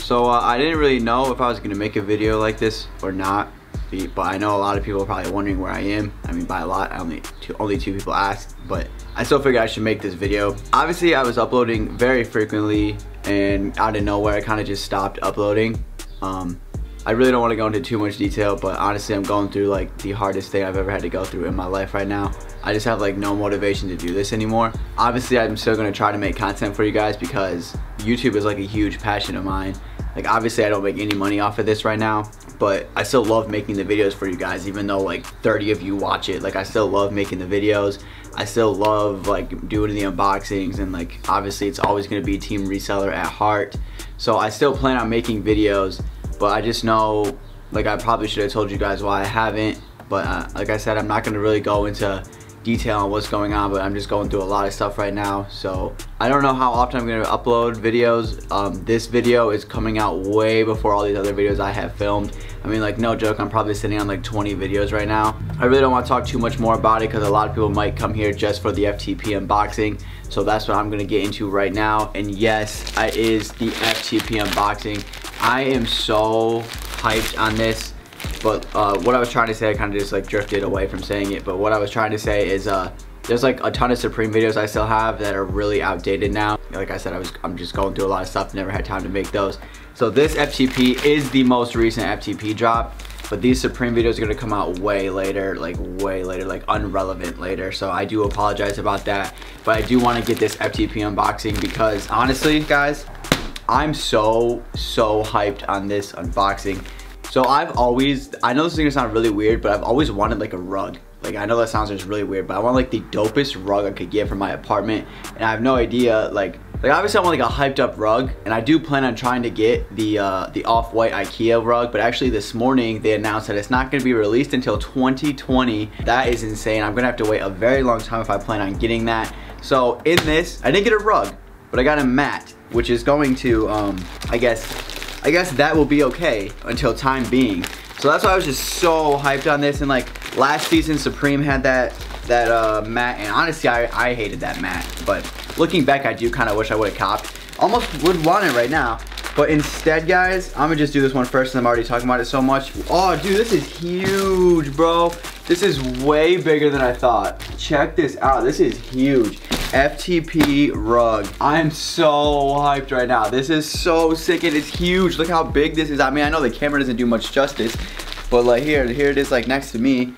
So I didn't really know if I was gonna make a video like this or not, but I know a lot of people are probably wondering where I am. I mean, by a lot, only two people asked, but I still figured I should make this video. Obviously, I was uploading very frequently, and out of nowhere, I kind of just stopped uploading. I really don't want to go into too much detail, but honestly, I'm going through like the hardest thing I've ever had to go through in my life right now. I just have like no motivation to do this anymore. Obviously, I'm still going to try to make content for you guys because YouTube is like a huge passion of mine. Like, obviously I don't make any money off of this right now, but I still love making the videos for you guys, even though like 30 of you watch it. Like, I still love making the videos. I still love like doing the unboxings, and like obviously it's always going to be team reseller at heart. So I still plan on making videos, but I just know, like, I probably should have told you guys why I haven't. But like I said, I'm not going to really go into detail on what's going on, but I'm just going through a lot of stuff right now. So I don't know how often I'm going to upload videos. This video is coming out way before all these other videos I have filmed. I mean, like, no joke, I'm probably sitting on like 20 videos right now. I really don't want to talk too much more about it because a lot of people might come here just for the FTP unboxing. So that's what I'm going to get into right now. And yes, it is the FTP unboxing. I am so hyped on this. But what I was trying to say, I kind of just like drifted away from saying it, but what I was trying to say is there's like a ton of Supreme videos I still have that are really outdated now. Like I said, I'm just going through a lot of stuff, never had time to make those. So this FTP is the most recent FTP drop, but these Supreme videos are going to come out way later, like unrelevant later. So I do apologize about that, but I do want to get this FTP unboxing because honestly, guys, I'm so hyped on this unboxing. So I know this is gonna sound really weird, but I've always wanted like a rug. Like, I know that sounds just really weird, but I want like the dopest rug I could get for my apartment. And I have no idea, like obviously I want like a hyped up rug, and I do plan on trying to get the off-white IKEA rug, but actually this morning they announced that it's not gonna be released until 2020. That is insane. I'm gonna have to wait a very long time if I plan on getting that. So in this, I didn't get a rug, but I got a mat, which is going to, I guess that will be okay until time being. So that's why I was just so hyped on this. And like last season, Supreme had that mat, and honestly, I hated that mat. But looking back, I do kind of wish I would have copped. Almost would want it right now. But instead, guys, I'm gonna just do this one first, and I'm already talking about it so much. Oh, dude, this is huge, bro. This is way bigger than I thought. Check this out. This is huge. FTP Rug. I'm so hyped right now. This is so sick, and it's huge. Look how big this is. I mean, I know the camera doesn't do much justice, but like here it is like next to me.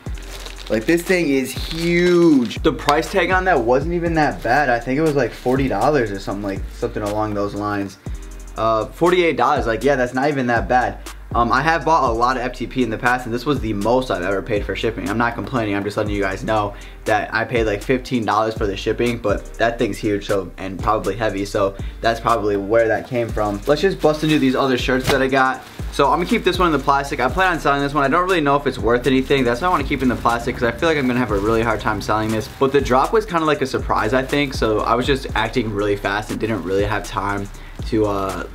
Like, this thing is huge. The price tag on that wasn't even that bad. I think it was like $40 or something along those lines. $48, like, yeah, that's not even that bad. I have bought a lot of FTP in the past, and this was the most I've ever paid for shipping. I'm not complaining, I'm just letting you guys know that I paid like $15 for the shipping, but that thing's huge, so, and probably heavy, so that's probably where that came from. Let's just bust into these other shirts that I got. So I'm gonna keep this one in the plastic. I plan on selling this one. I don't really know if it's worth anything. That's why I wanna keep it in the plastic, because I feel like I'm gonna have a really hard time selling this. But the drop was kind of like a surprise, I think, so I was just acting really fast and didn't really have time to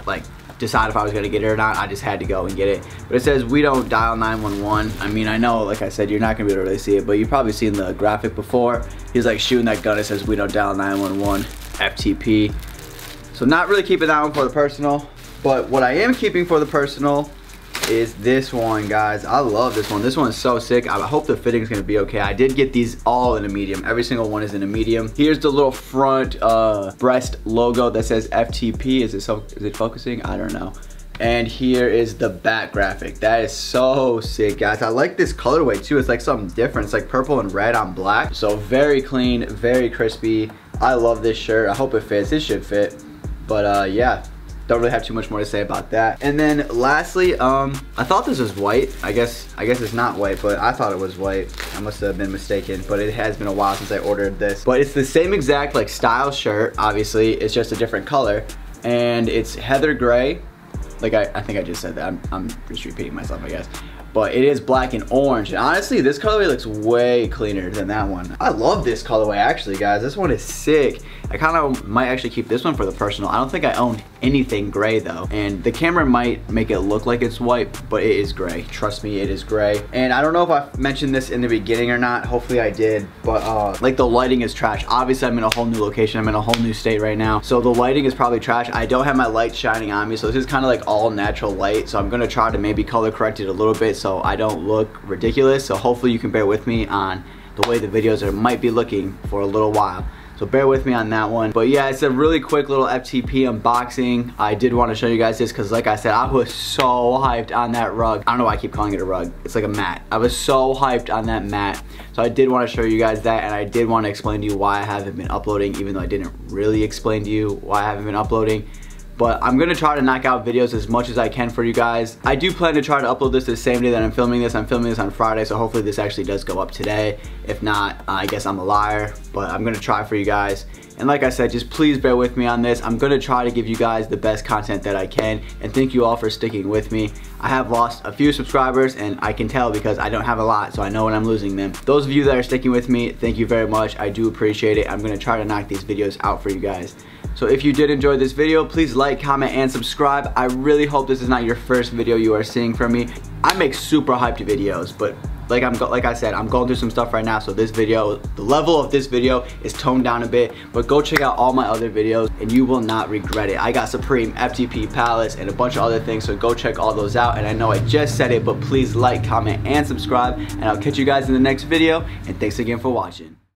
like decide if I was gonna get it or not. I just had to go and get it. But it says, "We don't dial 911." I mean, I know, like I said, you're not gonna be able to really see it, but you've probably seen the graphic before. He's like shooting that gun. It says, "We don't dial 911, FTP." So not really keeping that one for the personal, but what I am keeping for the personal is this one, guys. I love this one. This one is so sick. I hope the fitting is gonna be okay. I did get these all in a medium. Every single one is in a medium. Here's the little front breast logo that says FTP. Is it focusing? I don't know. And here is the back graphic. That is so sick, guys. I like this colorway too. It's like something different. It's like purple and red on black. So very clean, very crispy. I love this shirt. I hope it fits. It should fit. But yeah. Don't really have too much more to say about that. And then lastly, I thought this was white. I guess it's not white, but I thought it was white. I must have been mistaken, but it has been a while since I ordered this. But it's the same exact like style shirt, obviously. It's just a different color. And it's heather gray. Like I think I just said that. I'm just repeating myself, I guess. but it is black and orange. And honestly, this colorway looks way cleaner than that one. I love this colorway actually, guys. This one is sick. I kind of might actually keep this one for the personal. I don't think I own anything gray though. And the camera might make it look like it's white, but it is gray. Trust me, it is gray. And I don't know if I mentioned this in the beginning or not. Hopefully I did, but like the lighting is trash. Obviously I'm in a whole new location. I'm in a whole new state right now. So the lighting is probably trash. I don't have my light shining on me. So this is kind of like all natural light. So I'm gonna try to maybe color correct it a little bit so I don't look ridiculous. So hopefully you can bear with me on the way the videos might be looking for a little while. So bear with me on that one. But yeah, it's a really quick little FTP unboxing. I did want to show you guys this because like I said, I was so hyped on that rug. I don't know why I keep calling it a rug. It's like a mat. I was so hyped on that mat. So I did want to show you guys that, and I did want to explain to you why I haven't been uploading, even though I didn't really explain to you why I haven't been uploading. But I'm gonna try to knock out videos as much as I can for you guys. I do plan to try to upload this the same day that I'm filming this. I'm filming this on Friday, so hopefully this actually does go up today. If not, I guess I'm a liar, but I'm gonna try for you guys. And like I said, just please bear with me on this. I'm gonna try to give you guys the best content that I can, and thank you all for sticking with me. I have lost a few subscribers, and I can tell because I don't have a lot, so I know when I'm losing them. Those of you that are sticking with me, thank you very much. I do appreciate it. I'm gonna try to knock these videos out for you guys. So if you did enjoy this video, please like, comment, and subscribe. I really hope this is not your first video you are seeing from me. I make super hyped videos, but like I said, I'm going through some stuff right now, so this video, the level of this video is toned down a bit, but go check out all my other videos and you will not regret it. I got Supreme, FTP Palace, and a bunch of other things, so go check all those out. And I know I just said it, but please like, comment, and subscribe, and I'll catch you guys in the next video, and thanks again for watching.